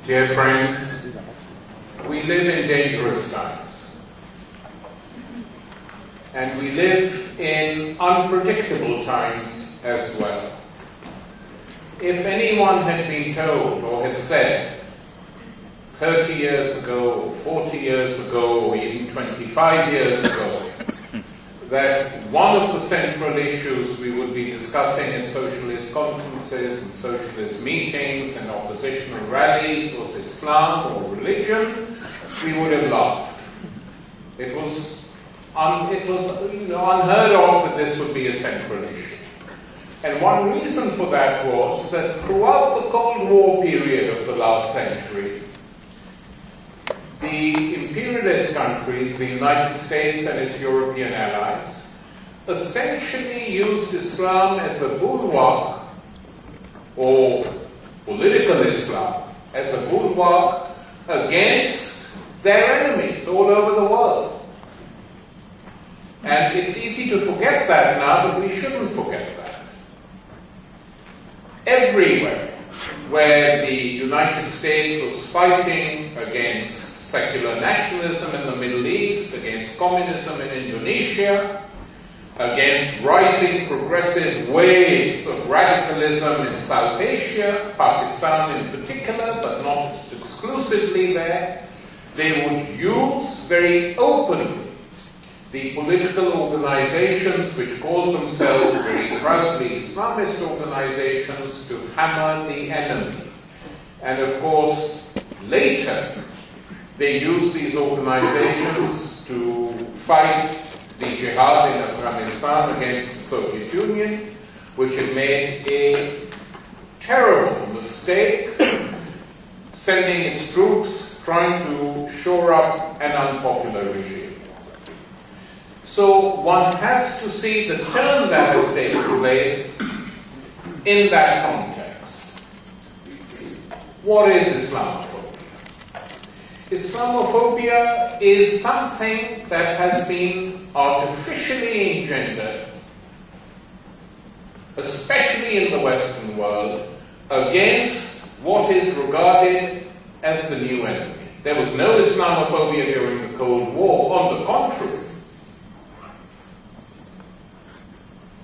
Dear friends, we live in dangerous times, and we live in unpredictable times as well. If anyone had been told or had said 30 years ago, or 40 years ago, or even 25 years ago, that one of the central issues we would be discussing in socialist conferences and socialist meetings and oppositional rallies was Islam or religion, we would have laughed. It was unheard of that this would be a central issue. And one reason for that was that throughout the Cold War period of the last century, the imperialist countries, the United States and its European allies, essentially used Islam as a bulwark, or political Islam, as a bulwark against their enemies all over the world. And it's easy to forget that now, but we shouldn't forget that. Everywhere where the United States was fighting against secular nationalism in the Middle East, against communism in Indonesia, against rising progressive waves of radicalism in South Asia, Pakistan in particular, but not exclusively there, they would use very openly the political organizations which called themselves very proudly Islamist organizations to hammer the enemy. And of course, later, they used these organizations to fight the jihad in Afghanistan against the Soviet Union, which had made a terrible mistake, sending its troops trying to shore up an unpopular regime. So one has to see the turn that has taken place in that context. What is Islamophobia? Islamophobia is something that has been artificially engendered, especially in the Western world, against what is regarded as the new enemy. There was no Islamophobia during the Cold War. On the contrary,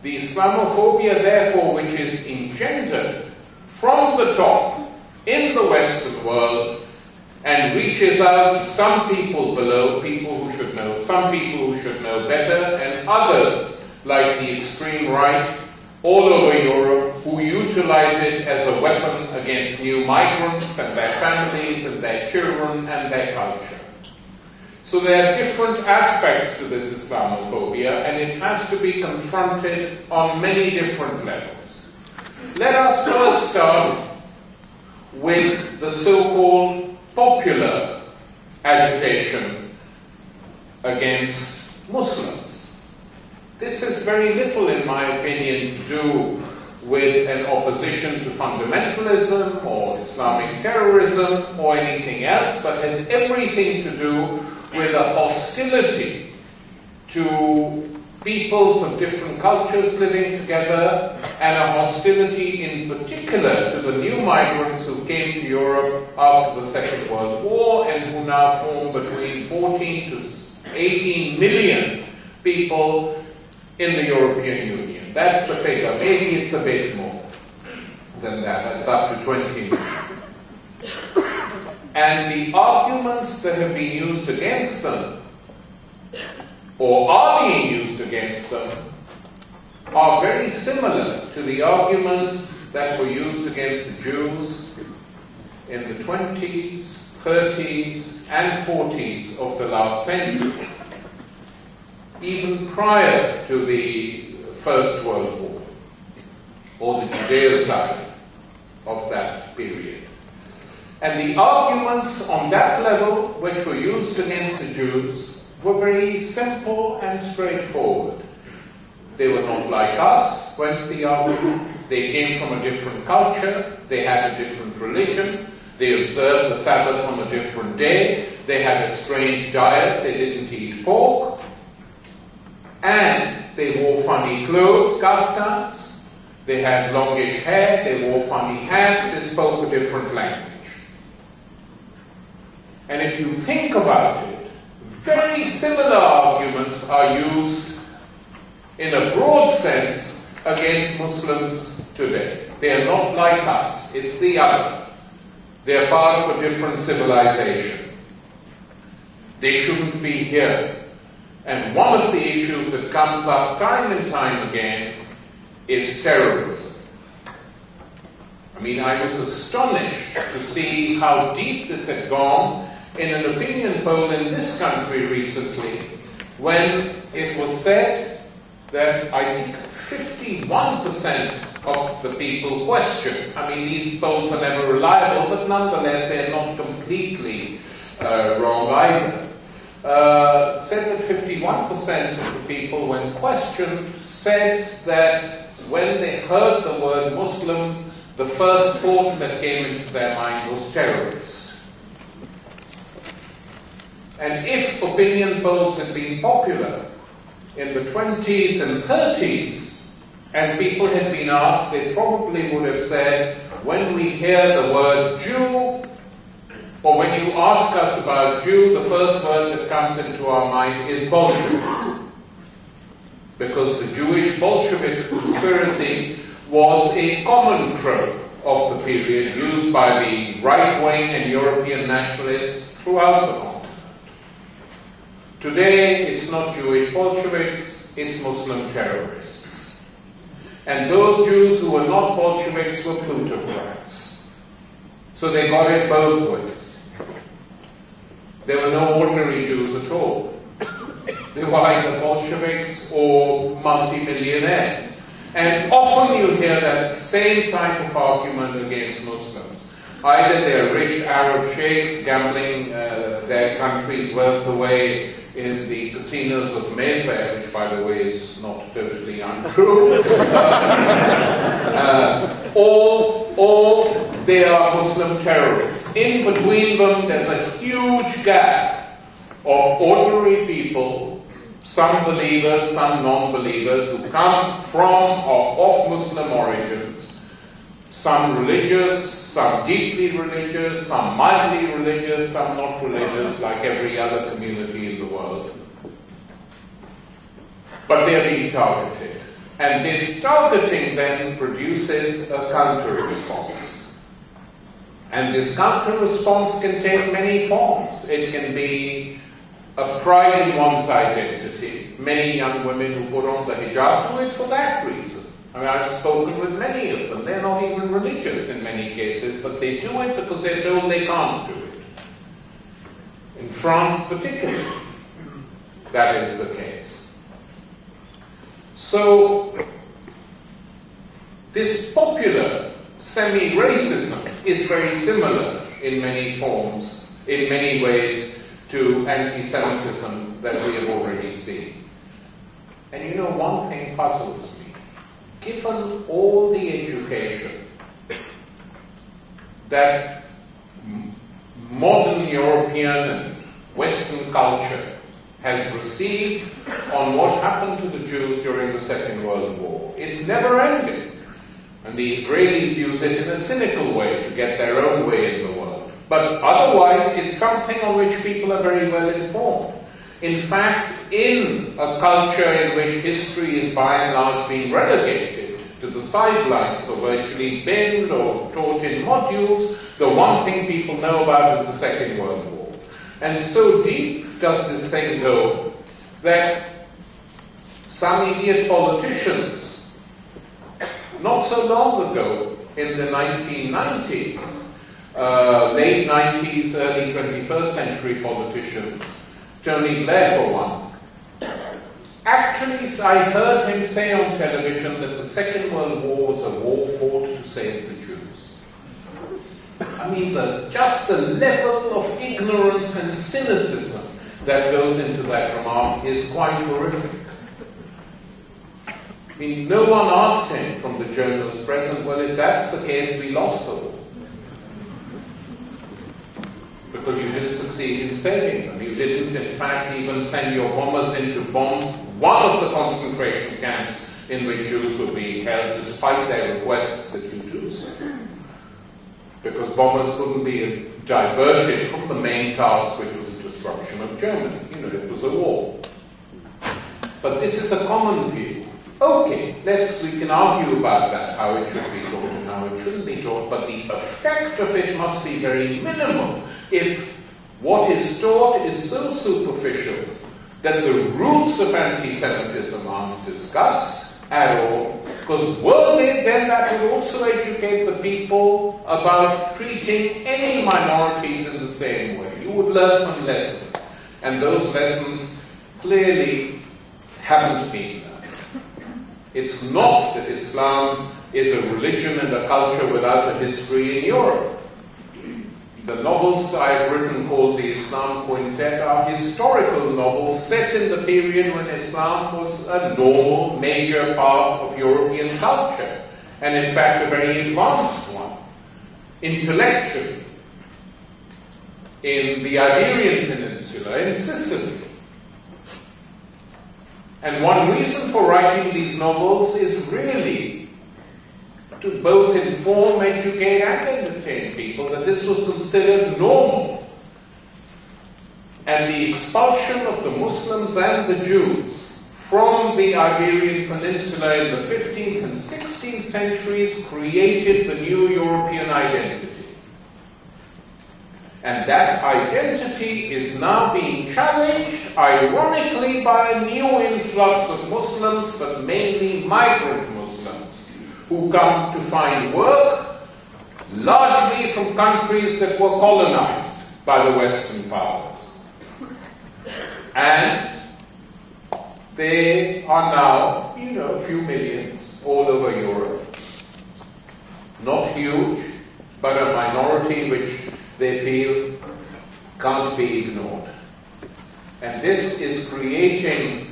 the Islamophobia, therefore, which is engendered from the top in the Western world and reaches out to some people below, people who should know, some people who should know better, and others, like the extreme right, all over Europe, who utilize it as a weapon against new migrants and their families and their children and their culture. So there are different aspects to this Islamophobia, and it has to be confronted on many different levels. Let us first start with the so-called popular agitation against Muslims. This has very little, in my opinion, to do with an opposition to fundamentalism or Islamic terrorism or anything else, but has everything to do with a hostility to peoples of different cultures living together, and a hostility in particular to the new migrants who came to Europe after the Second World War and who now form between 14 to 18 million people in the European Union. That's the figure. Maybe it's a bit more than that. That's up to 20 million. And the arguments that have been used against them, or are being used against them, are very similar to the arguments that were used against the Jews in the 20s, 30s, and 40s of the last century, even prior to the First World War, or the Judeo-side of that period. And the arguments on that level, which were used against the Jews, were very simple and straightforward. They were not like us, went the argument. They came from a different culture, they had a different religion, they observed the Sabbath on a different day, they had a strange diet, they didn't eat pork, and they wore funny clothes, kaftans, they had longish hair, they wore funny hats, they spoke a different language. And if you think about it, very similar arguments are used in a broad sense against Muslims today. They are not like us, it's the other. They are part of a different civilization. They shouldn't be here. And one of the issues that comes up time and time again is terrorism. I mean, I was astonished to see how deep this had gone in an opinion poll in this country recently, when it was said that I think 51% of the people questioned. I mean, these polls are never reliable, but nonetheless they're not completely wrong either. Said that 51% of the people, when questioned, said that when they heard the word Muslim, the first thought that came into their mind was terrorist. And if opinion polls had been popular in the 20s and 30s, and people had been asked, they probably would have said, when we hear the word Jew, or when you ask us about Jew, the first word that comes into our mind is Bolshevik. Because the Jewish Bolshevik conspiracy was a common trope of the period used by the right-wing and European nationalists throughout the continent. Today, it's not Jewish Bolsheviks, it's Muslim terrorists. And those Jews who were not Bolsheviks were plutocrats. So they got it both ways. There were no ordinary Jews at all. They were either Bolsheviks or multi-millionaires. And often you hear that same type of argument against Muslims. Either they're rich Arab sheikhs gambling their country's wealth away in the casinos of Mayfair, which, by the way, is not totally untrue, or they are Muslim terrorists. In between them, there's a huge gap of ordinary people, some believers, some non-believers, who come from or of Muslim origins, some religious, some deeply religious, some mildly religious, some not religious, like every other community in the world. But they're being targeted. And this targeting then produces a counter-response. And this counter-response can take many forms. It can be a pride in one's identity. Many young women who put on the hijab do it for that reason. I mean, I've spoken with many of them. They're not even religious in many cases, but they do it because they're told they can't do it. In France particularly, that is the case. So, this popular semi-racism is very similar in many forms, in many ways, to anti-Semitism that we have already seen. And you know, one thing puzzles me. Given all the education that modern European and Western culture has received on what happened to the Jews during the Second World War, it's never ending. And the Israelis use it in a cynical way to get their own way in the world. But otherwise, it's something on which people are very well informed. In fact, in a culture in which history is by and large being relegated to the sidelines or virtually binned or taught in modules, the one thing people know about is the Second World War. And so deep does this thing go that some idiot politicians, not so long ago, in the 1990s, late 90s, early 21st century politicians, Tony Blair for one, actually I heard him say on television that the Second World War was a war fought to save the Jews. I mean, just the level of ignorance and cynicism that goes into that remark is quite horrific. I mean, no one asked him from the journalists present, well, if that's the case, we lost the war. Because you didn't succeed in saving them. You didn't, in fact, even send your bombers in to bomb one of the concentration camps in which Jews were being held, despite their requests that you do so. Because bombers couldn't be diverted from the main task, which was the destruction of Germany. You know, it was a war. But this is a common view. Okay, we can argue about that, how it should be taught and how it shouldn't be taught, but the effect of it must be very minimal if what is taught is so superficial that the roots of anti-Semitism aren't discussed at all, because were they, then that would also educate the people about treating any minorities in the same way. You would learn some lessons, and those lessons clearly haven't been learned. It's not that Islam is a religion and a culture without a history in Europe. The novels I've written called the Islam Quintet are historical novels set in the period when Islam was a normal, major part of European culture, and in fact a very advanced one, intellectually, in the Iberian Peninsula, in Sicily. And one reason for writing these novels is really to both inform, educate, and entertain people that this was considered normal. And the expulsion of the Muslims and the Jews from the Iberian Peninsula in the 15th and 16th centuries created the new European identity. And that identity is now being challenged, ironically, by a new influx of Muslims, but mainly migrant Muslims, who come to find work, largely from countries that were colonized by the Western powers. And they are now, a few millions all over Europe. Not huge, but a minority which they feel can't be ignored. And this is creating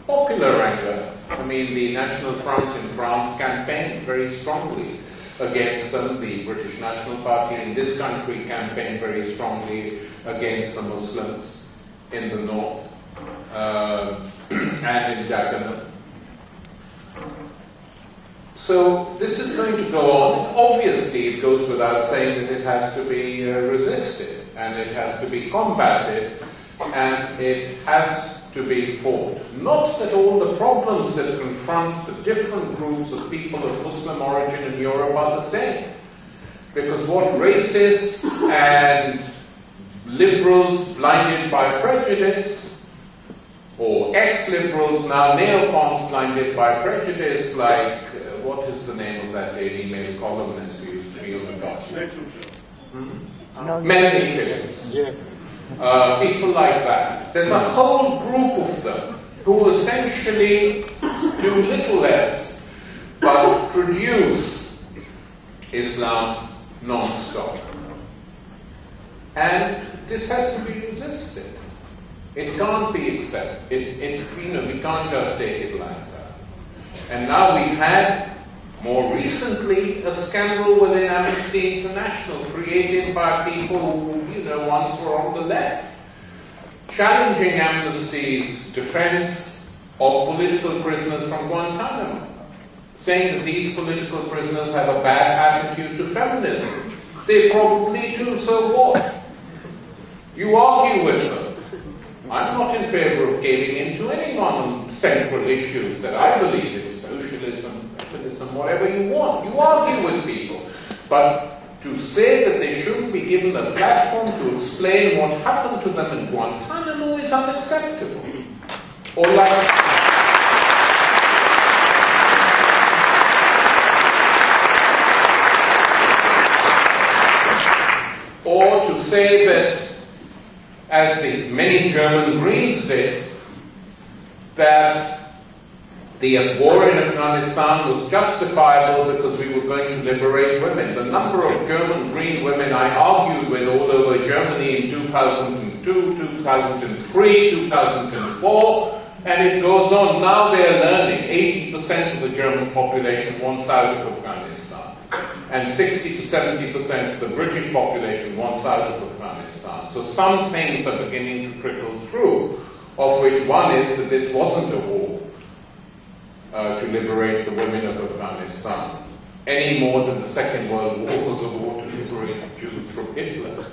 popular anger. I mean, the National Front in France campaigned very strongly against them. The British National Party in this country campaigned very strongly against the Muslims in the north and in Dagenham. So this is going to go on. Obviously, it goes without saying that it has to be resisted, and it has to be combated, and it has to be fought. Not that all the problems that confront the different groups of people of Muslim origin in Europe are the same. Because what racists and liberals blinded by prejudice, or ex-liberals, now neocons blinded by prejudice, like, what is the name of that Daily Mail columnist who used to be on the document? Melanie Phillips. Yes. People like that. There's a whole group of them who essentially do little else but produce Islam non-stop. And this has to be resisted. It can't be accepted. We can't just take it like that. And now we've had, more recently, a scandal within Amnesty International created by people who, once were on the left, challenging Amnesty's defense of political prisoners from Guantanamo, saying that these political prisoners have a bad attitude to feminism. They probably do, so what? You argue with them. I'm not in favor of caving into anyone on central issues that I believe in, socialism, capitalism, whatever you want. You argue with people. But to say that they shouldn't be given a platform to explain what happened to them in Guantanamo is unacceptable. Or to say that, as the many German Greens did, that the war in Afghanistan was justifiable because we were going to liberate women. The number of German Green women I argued with all over Germany in 2002, 2003, 2004, and it goes on. Now they are learning 80% of the German population wants out of Afghanistan, and 60 to 70% of the British population wants out of Afghanistan. So some things are beginning to trickle through, of which one is that this wasn't a war to liberate the women of Afghanistan, any more than the Second World War was a war to liberate Jews from Hitler.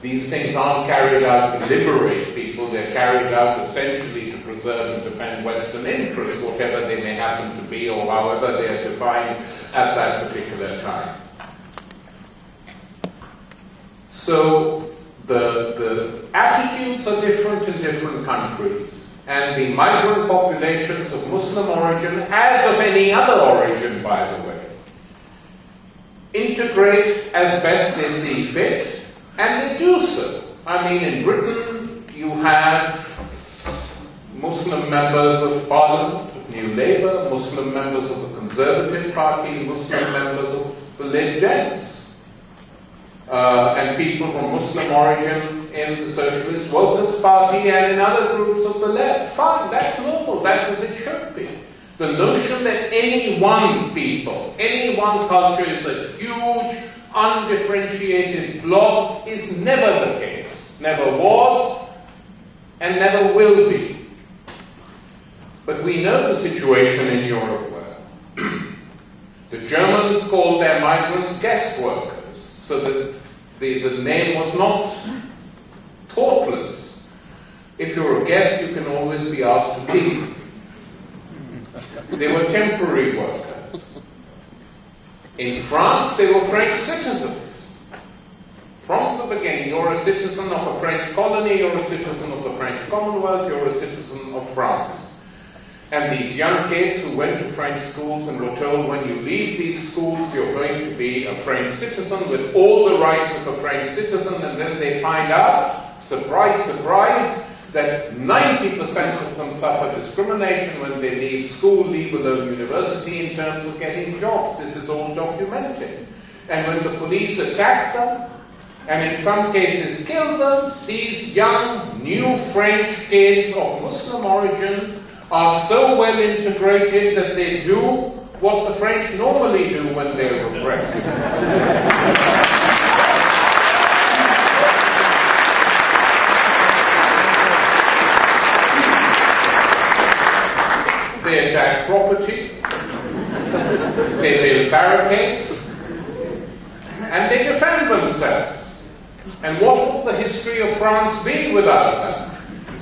These things aren't carried out to liberate people, they're carried out essentially to preserve and defend Western interests, whatever they may happen to be or however they are defined at that particular time. So the attitudes are different in different countries, and the migrant populations of Muslim origin, as of any other origin by the way, integrate as best they see fit, and they do so. I mean, in Britain, you have Muslim members of Parliament, of New Labour, Muslim members of the Conservative Party, Muslim members of the Lib Dems, and people from Muslim origin in the Socialist Workers' Party and in other groups of the left. Fine, that's normal, that's as it should be. The notion that any one people, any one culture is a huge, undifferentiated blob is never the case. Never was, and never will be. But we know the situation in Europe well. The Germans called their migrants guest workers, so that the name was not thoughtless. If you're a guest, you can always be asked to leave. They were temporary workers. In France, they were French citizens. From the beginning, you're a citizen of a French colony, you're a citizen of the French Commonwealth, you're a citizen of France. And these young kids who went to French schools and were told, when you leave these schools, you're going to be a French citizen with all the rights of a French citizen, and then they find out, surprise, surprise, that 90% of them suffer discrimination when they leave school, leave alone university, in terms of getting jobs. This is all documented. And when the police attack them, and in some cases kill them, these young, new French kids of Muslim origin are so well integrated that they do what the French normally do when they're repressed. They attack property, they build barricades, and they defend themselves. And what would the history of France be without them?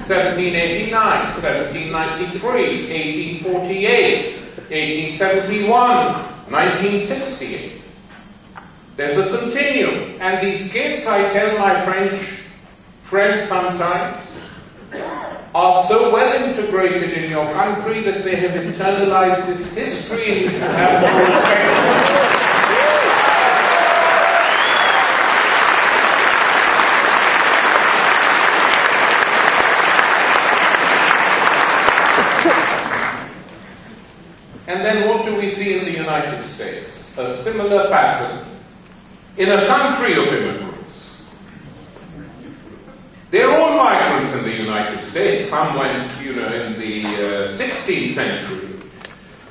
1789, 1793, 1848, 1871, 1968. There's a continuum. And these kids, I tell my French friends sometimes, are so well integrated in your country that they have internalized its history, and you should have more respect for it. And then what do we see in the United States? A similar pattern in a country of immigrants. They're all migrants in the United States. Some went, in the 16th century.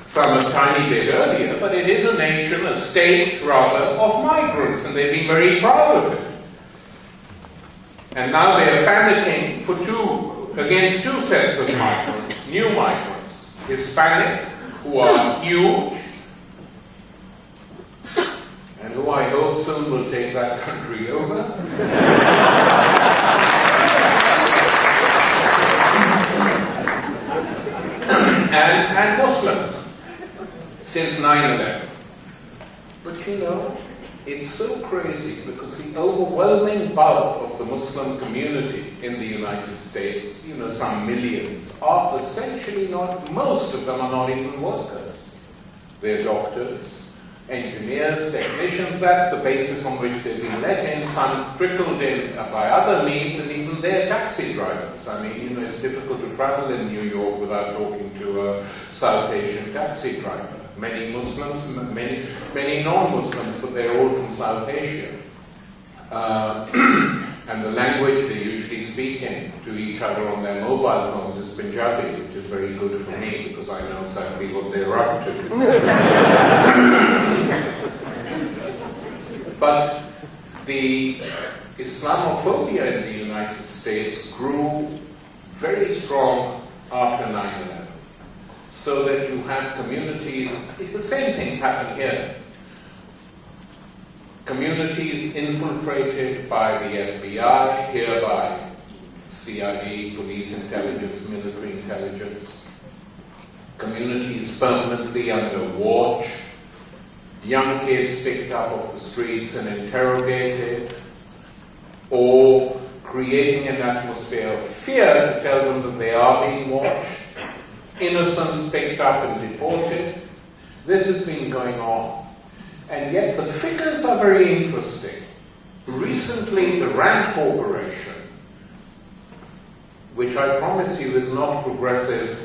Some a tiny bit earlier, but it is a nation, a state rather, of migrants, and they've been very proud of it. And now they are panicking against two sets of migrants, new migrants. Hispanic, who are huge, and who I hope soon will take that country over. and Muslims, since 9/11. But it's so crazy because the overwhelming bulk of the Muslim community in the United States, some millions, are essentially most of them are not even workers. They're doctors, engineers, technicians. That's the basis on which they've been let in. Some trickled in by other means, and even they're taxi drivers. I mean, it's difficult to travel in New York without talking to a South Asian taxi driver. Many Muslims, many non-Muslims, but they're all from South Asia. And the language they usually speak to each other on their mobile phones is Punjabi, which is very good for me because I know exactly what they're up to. But the Islamophobia in the United States grew very strong after 9/11. So that you have communities, the same things happen here. communities infiltrated by the FBI, here by CIA, police intelligence, military intelligence, communities permanently under watch, young kids picked up off the streets and interrogated, or creating an atmosphere of fear to tell them that they are being watched, innocents picked up and deported. This has been going on. And yet the figures are very interesting. Recently, the Rand Corporation, which I promise you is not progressive,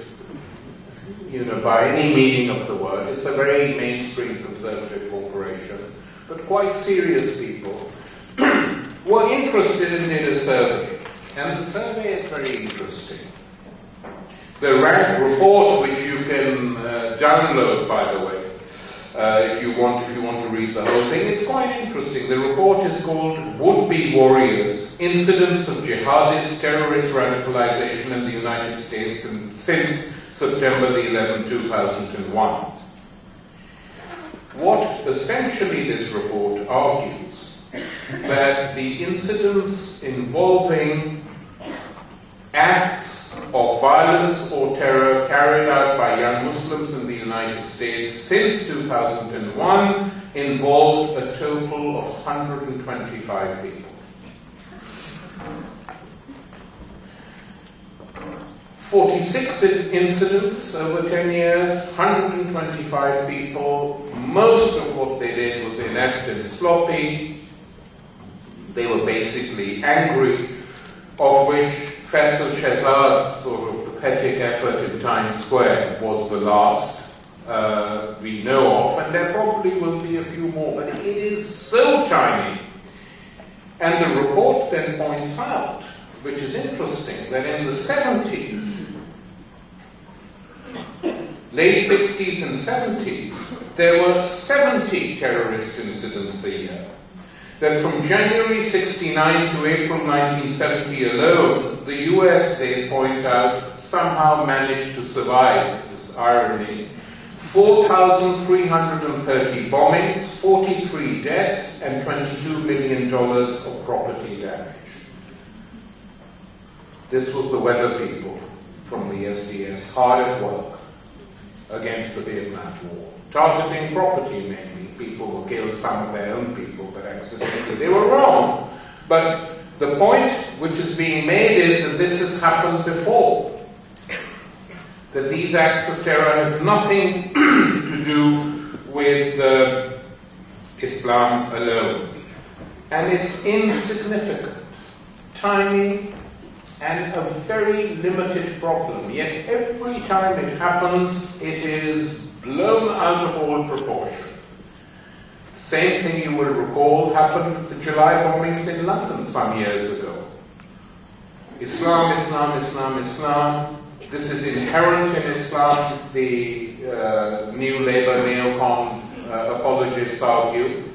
by any meaning of the word, it's a very mainstream conservative corporation, but quite serious people, were interested in doing a survey. And the survey is very interesting. The Rand report, which you can download, by the way, if you want to read the whole thing, it's quite interesting. The report is called Would-Be Warriors, Incidents of Jihadist Terrorist Radicalization in the United States since September the 11th, 2001. What essentially this report argues, that the incidents involving acts of violence or terror carried out by young Muslims in the United States since 2001 involved a total of 125 people. 46 incidents over 10 years, 125 people. Most of what they did was inept and sloppy. They were basically angry, of which Faisal Shehzad's sort of pathetic effort in Times Square was the last we know of, and there probably will be a few more, but it is so tiny. And the report then points out, which is interesting, that in the 70s, late 60s and 70s, there were 70 terrorist incidents a year. That from January 69 to April 1970 alone, the US, they point out, somehow managed to survive, this is irony, 4,330 bombings, 43 deaths, and $22 million of property damage. This was the weather people from the SDS, hard at work against the Vietnam War, targeting property mainly. People who killed some of their own people, but accidentally. They were wrong. But the point which is being made is that this has happened before. That these acts of terror have nothing to do with Islam alone. And it's insignificant, tiny, and a very limited problem. Yet every time it happens, it is blown out of all proportion. Same thing you will recall happened at the July bombings in London some years ago. Islam, Islam, Islam, Islam. This is inherent in Islam, the New Labour neocon apologists argue.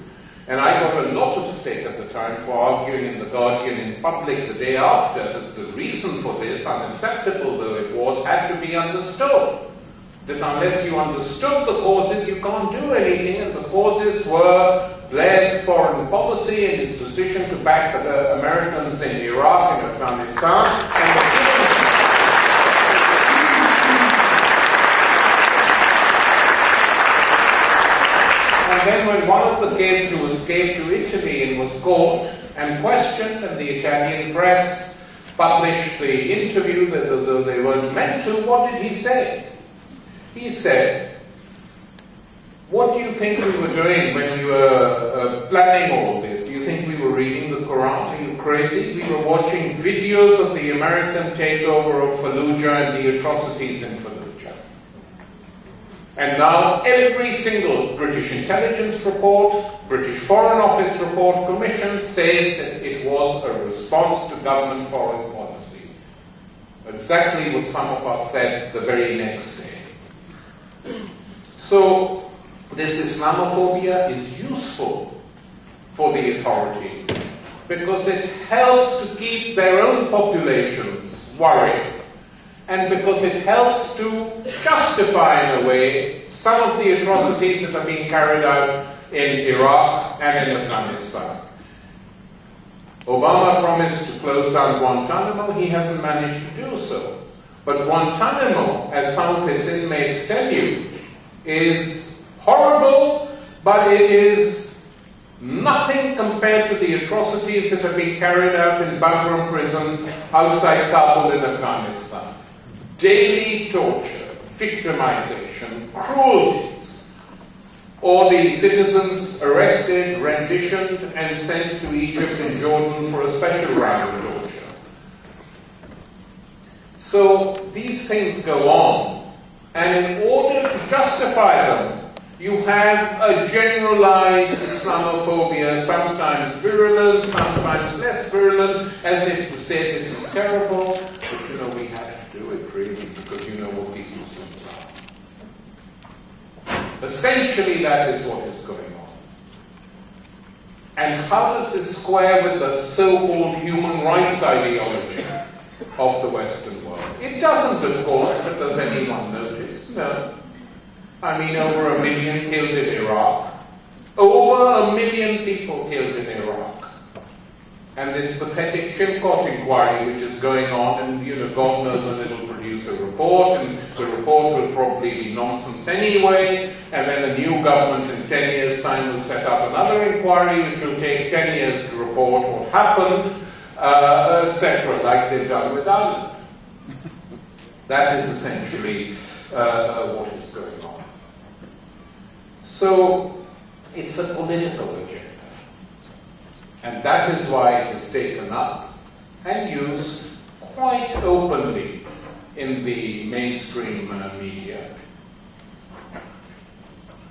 And I got a lot of stick at the time for arguing in The Guardian in public the day after that the reason for this, unacceptable though it was, had to be understood. That unless you understood the causes, you can't do anything, and the causes were Blair's foreign policy and his decision to back the Americans in Iraq and Afghanistan, and then when one of the kids who escaped to Italy and was caught and questioned, and the Italian press published the interview, though they weren't meant to, what did he say? He said, what do you think we were doing when we were planning all this? Do you think we were reading the Quran? Are you crazy? We were watching videos of the American takeover of Fallujah and the atrocities in Fallujah. And now every single British intelligence report, British Foreign Office report, commission says that it was a response to government foreign policy. Exactly what some of us said the very next day. So, this Islamophobia is useful for the authorities because it helps to keep their own populations worried, and because it helps to justify in a way some of the atrocities that are being carried out in Iraq and in Afghanistan. Obama promised to close down Guantanamo. He hasn't managed to do so. But Guantanamo, as some of its inmates tell you, is horrible, but it is nothing compared to the atrocities that have been carried out in Bagram prison outside Kabul in Afghanistan. Daily torture, victimization, cruelties, or the citizens arrested, renditioned, and sent to Egypt and Jordan for a special round of torture. So these things go on, and in order to justify them, you have a generalized Islamophobia, sometimes virulent, sometimes less virulent, as if to say this is terrible, but you know, we have to do it really, because you know what these Muslims are. Essentially, that is what is going on. And how does this square with the so-called human rights ideology of the Western world? It doesn't, of course, but does anyone notice? No. I mean, over 1 million killed in Iraq. Over 1 million people killed in Iraq. And this pathetic Chilcot inquiry which is going on, and you know, God knows when it will produce a report, and the report will probably be nonsense anyway, and then the new government in 10 years' time will set up another inquiry which will take 10 years to report what happened, etc., like they've done with Ireland. That is essentially what is going on. So, it's a political agenda. And that is why it is taken up and used quite openly in the mainstream media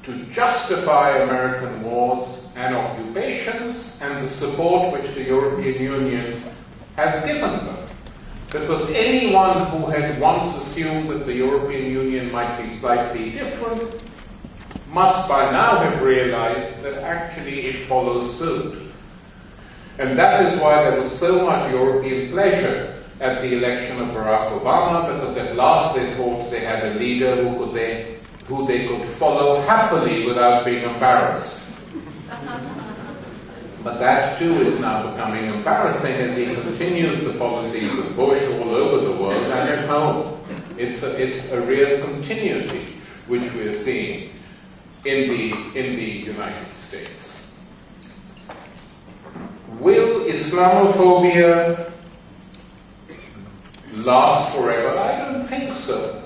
to justify American wars and occupations and the support which the European Union has given them. Because anyone who had once assumed that the European Union might be slightly different must by now have realized that actually it follows suit. And that is why there was so much European pleasure at the election of Barack Obama, because at last they thought they had a leader who they could follow happily without being embarrassed. But that too is now becoming embarrassing as he continues the policies of Bush all over the world and at home. It's a real continuity which we're seeing in the United States. Will Islamophobia last forever? I don't think so.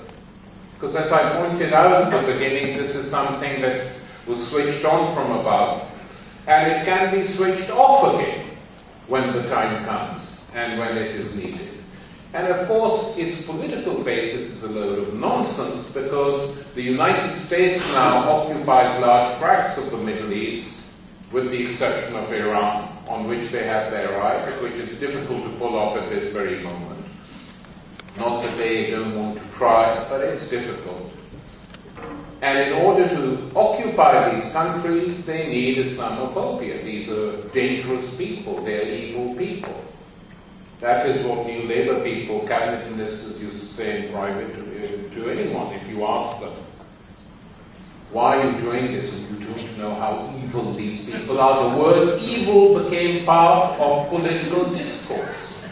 Because as I pointed out at the beginning, this is something that was switched on from above, and it can be switched off again when the time comes and when it is needed. And of course, its political basis is a load of nonsense, because the United States now occupies large tracts of the Middle East, with the exception of Iran, on which they have their eye, which is difficult to pull off at this very moment. Not that they don't want to try, but it's difficult. And in order to occupy these countries, they need Islamophobia. These are dangerous people. They're evil people. That is what New Labour people, cabinet ministers, used to say in private to anyone if you ask them, why are you doing this? And you don't know how evil these people are. The word evil became part of political discourse.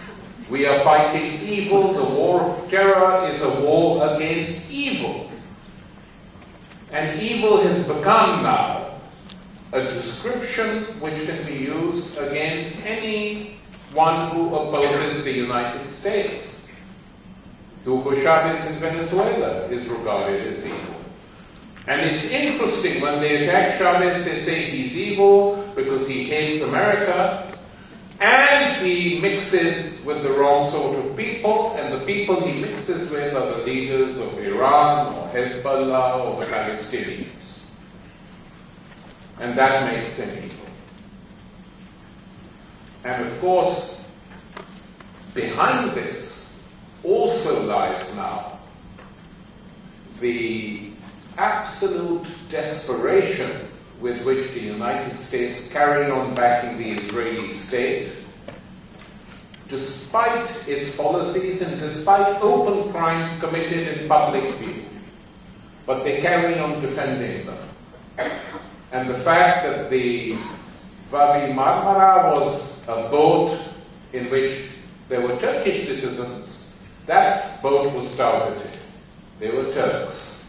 We are fighting evil. The war of terror is a war against evil. And evil has become now a description which can be used against anyone who opposes the United States. Hugo Chavez in Venezuela is regarded as evil. And it's interesting, when they attack Chavez, they say he's evil because he hates America, and he mixes with the wrong sort of people, and the people he mixes with are the leaders of Iran or Hezbollah or the Palestinians. And that makes him evil. And of course, behind this also lies now the absolute desperation with which the United States carried on backing the Israeli state, despite its policies and despite open crimes committed in public view. But they carry on defending them. And the fact that the Wadi Marmara was a boat in which there were Turkish citizens, that boat was targeted. They were Turks.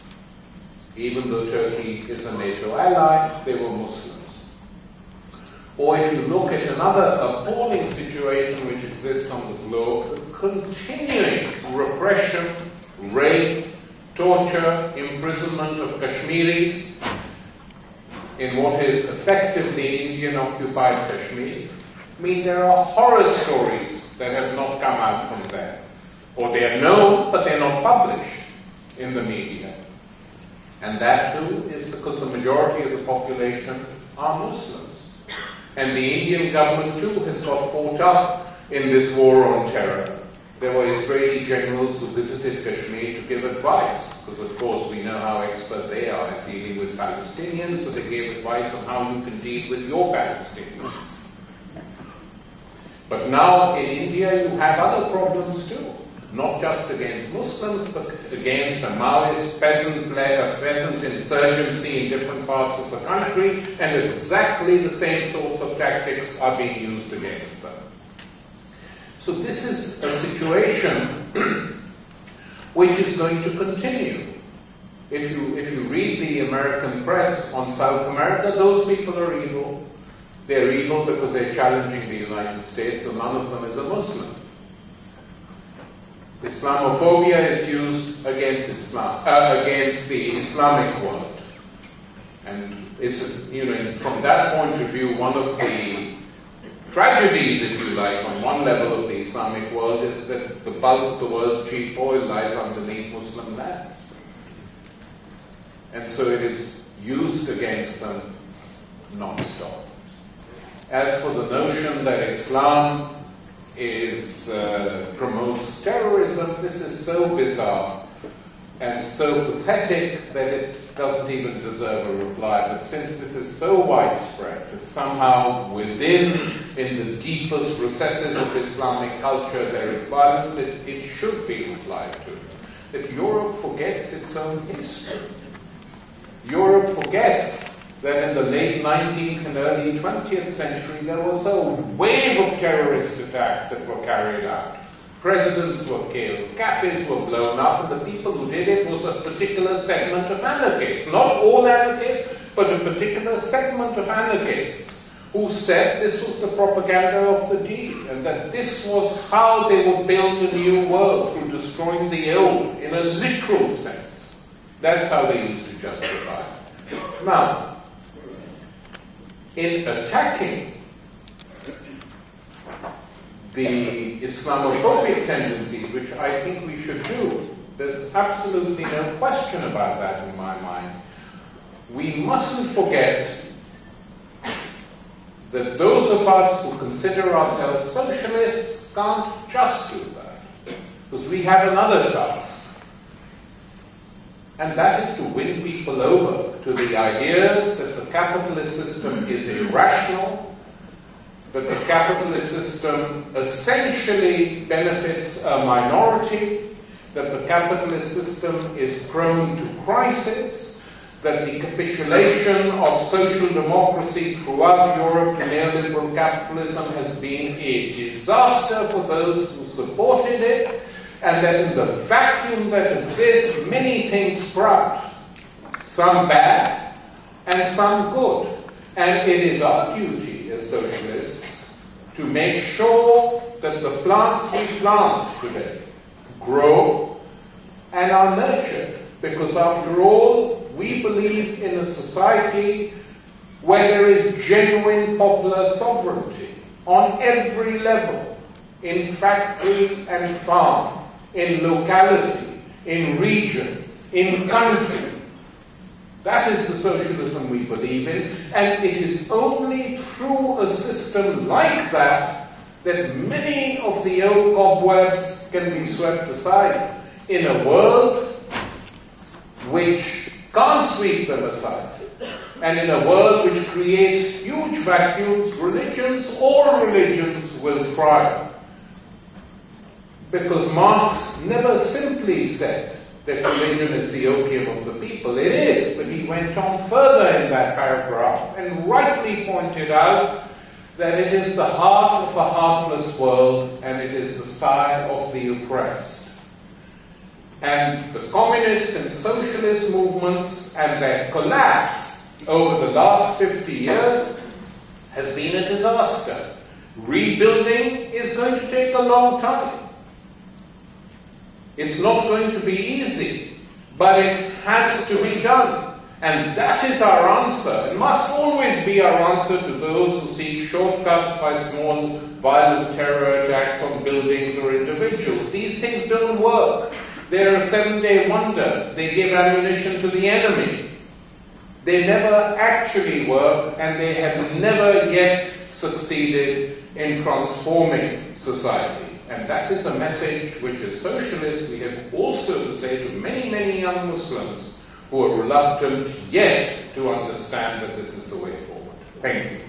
Even though Turkey is a NATO ally, they were Muslims. Or if you look at another appalling situation which exists on the globe, the continuing repression, rape, torture, imprisonment of Kashmiris in what is effectively Indian-occupied Kashmir. I mean, there are horror stories that have not come out from there. Or they are known, but they're not published in the media. And that too is because the majority of the population are Muslims. And the Indian government too has got caught up in this war on terror. There were Israeli generals who visited Kashmir to give advice, because of course we know how expert they are at dealing with Palestinians, so they gave advice on how you can deal with your Palestinians. But now in India you have other problems too. Not just against Muslims, but against a Maoist peasant insurgency in different parts of the country, and exactly the same sorts of tactics are being used against them. So this is a situation which is going to continue. If you read the American press on South America, those people are evil. They're evil because they're challenging the United States, so none of them is a Muslim. Islamophobia is used against Islam, against the Islamic world, and it's from that point of view, one of the tragedies, if you like, on one level of the Islamic world is that the bulk of the world's cheap oil lies underneath Muslim lands, and so it is used against them non-stop. As for the notion that Islam promotes terrorism, this is so bizarre and so pathetic that it doesn't even deserve a reply. But since this is so widespread that somehow within, in the deepest recesses of Islamic culture, there is violence, it should be replied to. That Europe forgets its own history. Europe forgets that in the late 19th and early 20th century there was a wave of terrorist attacks that were carried out. Presidents were killed, cafes were blown up, and the people who did it was a particular segment of anarchists. Not all anarchists, but a particular segment of anarchists who said this was the propaganda of the deed, and that this was how they would build a new world, through destroying the old, in a literal sense. That's how they used to justify it. Now, in attacking the Islamophobic tendencies, which I think we should do, there's absolutely no question about that in my mind. We mustn't forget that those of us who consider ourselves socialists can't just do that, because we have another task. And that is to win people over to the ideas that the capitalist system is irrational, that the capitalist system essentially benefits a minority, that the capitalist system is prone to crisis, that the capitulation of social democracy throughout Europe to neoliberal capitalism has been a disaster for those who supported it, and that in the vacuum that exists, many things sprout, some bad and some good. And it is our duty as socialists to make sure that the plants we plant today grow and are nurtured, because after all, we believe in a society where there is genuine popular sovereignty on every level, in factory and farm, in locality, in region, in country. That is the socialism we believe in, and it is only through a system like that that many of the old cobwebs can be swept aside in a world which can't sweep them aside, and in a world which creates huge vacuums. All religions will triumph. Because Marx never simply said that religion is the opium of the people. It is, but he went on further in that paragraph and rightly pointed out that it is the heart of a heartless world and it is the sigh of the oppressed. And the communist and socialist movements and their collapse over the last 50 years has been a disaster. Rebuilding is going to take a long time. It's not going to be easy, but it has to be done. And that is our answer. It must always be our answer to those who seek shortcuts by small violent terror attacks on buildings or individuals. These things don't work. They're a 7-day wonder. They give ammunition to the enemy. They never actually work, and they have never yet succeeded in transforming society. And that is a message which, as socialists, we have also to say to many, many young Muslims who are reluctant yet to understand that this is the way forward. Thank you.